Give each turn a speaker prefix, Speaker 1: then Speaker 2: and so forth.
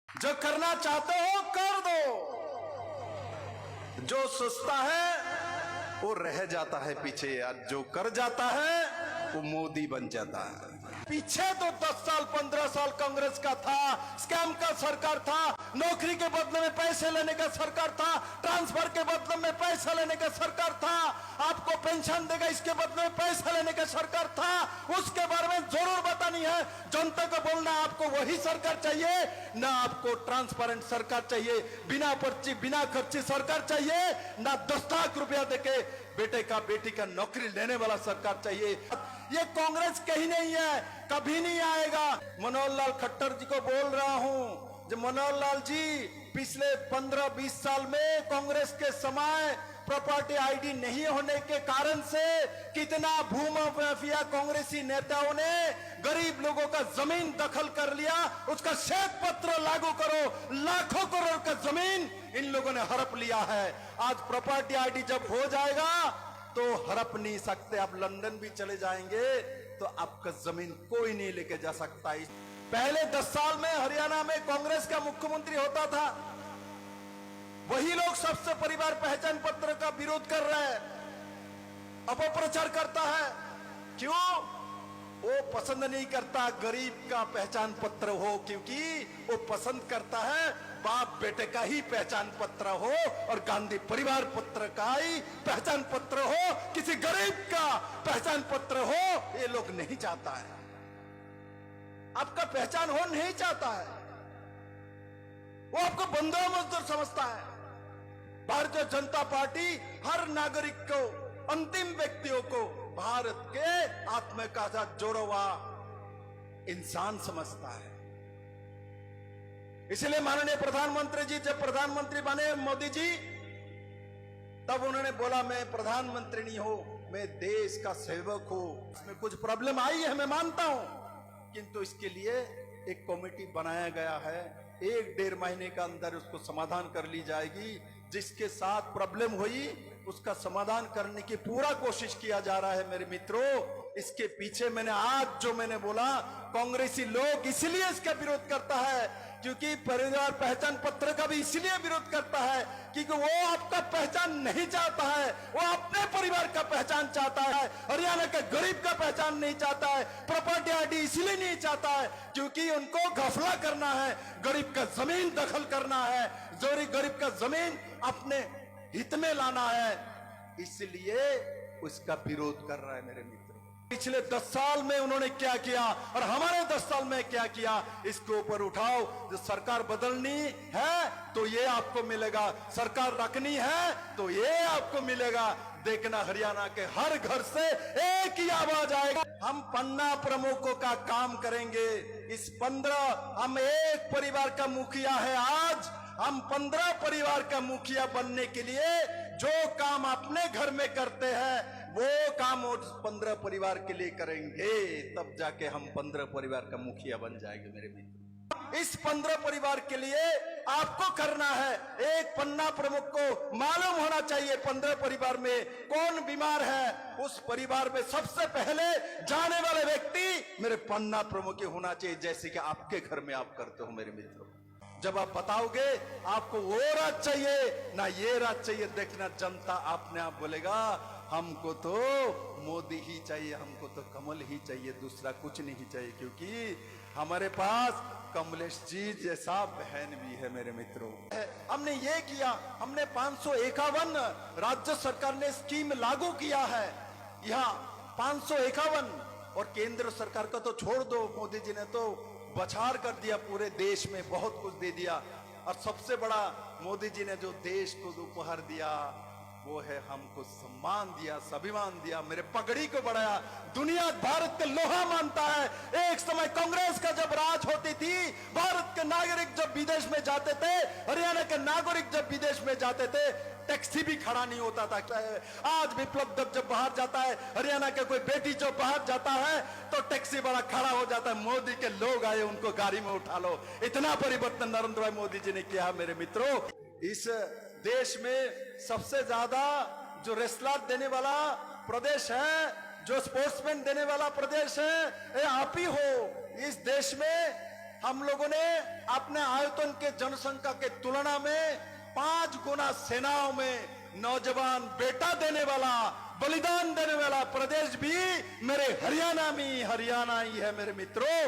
Speaker 1: जो करना चाहते हो कर दो, जो सोचता है वो रह जाता है पीछे, और जो कर जाता है वो मोदी बन जाता है। पीछे तो 10 साल 15 साल कांग्रेस का था, स्कैम का सरकार था, नौकरी के बदले में पैसे लेने का सरकार था, ट्रांसफर के बदले में पैसा लेने का सरकार था, आपको पेंशन देगा इसके बदले में पैसा लेने का सरकार था। उसके बारे में जरूर बतानी है जनता को, बोलना आपको वही सरकार चाहिए ना, आपको ट्रांसपेरेंट सरकार चाहिए, बिना पर्ची बिना खर्ची सरकार चाहिए ना, 10 लाख रुपया देके बेटे का बेटी का नौकरी लेने वाला सरकार चाहिए। ये कांग्रेस कहीं नहीं है, कभी नहीं आएगा। मनोहर लाल खट्टर जी को बोल रहा हूं, जो मनोहर लाल जी पिछले 15-20 साल में कांग्रेस के समय प्रॉपर्टी आईडी नहीं होने के कारण से कितना भूमाफिया कांग्रेसी नेताओं ने गरीब लोगों का जमीन दखल कर लिया, उसका श्वेत पत्र लागू करो, लाखों करोड़ का जमीन इन लोगों ने हड़प लिया है। आज प्रॉपर्टी आईडी जब हो जाएगा तो हड़प नहीं सकते, आप लंदन भी चले जाएंगे तो आपका जमीन कोई नहीं लेके जा सकता। पहले 10 साल में हरियाणा में कांग्रेस का मुख्यमंत्री होता था, वही लोग सबसे परिवार पहचान पत्र का विरोध कर रहे हैं, अपप्रचार करता है। क्यों? वो पसंद नहीं करता गरीब का पहचान पत्र हो, क्योंकि वो पसंद करता है बाप बेटे का ही पहचान पत्र हो और गांधी परिवार पत्र का ही पहचान पत्र हो, किसी गरीब का पहचान पत्र हो ये लोग नहीं चाहता है। आपका पहचान हो नहीं चाहता है, वो आपको बंधुआ मजदूर समझता है। भारतीय जनता पार्टी हर नागरिक को, अंतिम व्यक्तियों को भारत के आत्मा का साथ जोड़ा हुआ इंसान समझता है। इसलिए माननीय प्रधानमंत्री जी जब प्रधानमंत्री बने मोदी जी, तब उन्होंने बोला मैं प्रधानमंत्री नहीं हूं, मैं देश का सेवक हूं। इसमें कुछ प्रॉब्लम आई है मैं मानता हूं, किंतु इसके लिए एक कमेटी बनाया गया है, 1-1.5 महीने का अंदर उसको समाधान कर ली जाएगी। जिसके साथ प्रॉब्लम हुई उसका समाधान करने की पूरा कोशिश किया जा रहा है मेरे मित्रों। इसके पीछे मैंने बोला कांग्रेसी लोग इसलिए इसका विरोध करता है, क्योंकि परिवार पहचान पत्र का भी इसलिए विरोध करता है क्योंकि वो आपका पहचान नहीं चाहता है, वो अपने परिवार का पहचान चाहता है, हरियाणा के गरीब का पहचान नहीं चाहता है। प्रॉपर्टी आईडी इसलिए नहीं चाहता है क्योंकि उनको घपला करना है, गरीब का जमीन दखल करना है, जोरी गरीब का जमीन अपने हित में लाना है, इसलिए उसका विरोध कर रहा है मेरे मित्र। पिछले 10 साल में उन्होंने क्या किया और हमारे 10 साल में क्या किया, इसके ऊपर उठाओ। जो सरकार बदलनी है तो ये आपको मिलेगा, सरकार रखनी है तो ये आपको मिलेगा। देखना हरियाणा के हर घर से एक ही आवाज आएगा, हम पन्ना प्रमुखों का काम करेंगे। इस 15 हम एक परिवार का मुखिया है, आज हम 15 परिवार का मुखिया बनने के लिए जो काम अपने घर में करते हैं वो काम 15 परिवार के लिए करेंगे, तब जाके हम 15 परिवार का मुखिया बन जाएंगे मेरे मित्र। इस 15 परिवार के लिए आपको करना है, एक पन्ना प्रमुख को मालूम होना चाहिए 15 परिवार में कौन बीमार है, उस परिवार में सबसे पहले जाने वाले व्यक्ति मेरे पन्ना प्रमुख होना चाहिए, जैसे कि आपके घर में आप करते हो मेरे मित्रों। जब आप बताओगे आपको वो राज चाहिए ना ये राज चाहिए, देखना जनता अपने आप बोलेगा हमको तो मोदी ही चाहिए, हमको तो कमल ही चाहिए, दूसरा कुछ नहीं चाहिए, क्योंकि हमारे पास कमलेश जी जैसा बहन भी है मेरे मित्रों। हमने ये किया, हमने 551 राज्य सरकार ने स्कीम लागू किया है, यहाँ 551, और केंद्र सरकार का तो छोड़ दो, मोदी जी ने तो बछाड़ कर दिया, पूरे देश में बहुत कुछ दे दिया। और सबसे बड़ा मोदी जी ने जो देश को उपहार दिया वो है हमको सम्मान दिया, स्वाभिमान दिया, मेरे पगड़ी को बढ़ाया, दुनिया भारत के लोहा मानता है। एक समय कांग्रेस का जब राज होती थी, भारत के नागरिक जब विदेश में जाते थे, हरियाणा के नागरिक जब विदेश में जाते थे, टैक्सी भी खड़ा नहीं होता था। आज विप्लव जब बाहर जाता है, हरियाणा के कोई बेटी जो बाहर जाता है तो टैक्सी बड़ा खड़ा हो जाता है, मोदी के लोग आए उनको गाड़ी में उठा लो। इतना परिवर्तन नरेंद्र भाई मोदी जी ने किया मेरे मित्रों। इस देश में सबसे ज्यादा जो रेसलर देने वाला प्रदेश है, जो स्पोर्ट्समैन देने वाला प्रदेश है, ये आप ही हो। इस देश में हम लोगों ने अपने आयतन के जनसंख्या के तुलना में 5 गुना सेनाओं में नौजवान बेटा देने वाला, बलिदान देने वाला प्रदेश भी मेरे हरियाणा में, हरियाणा ही है मेरे मित्रों।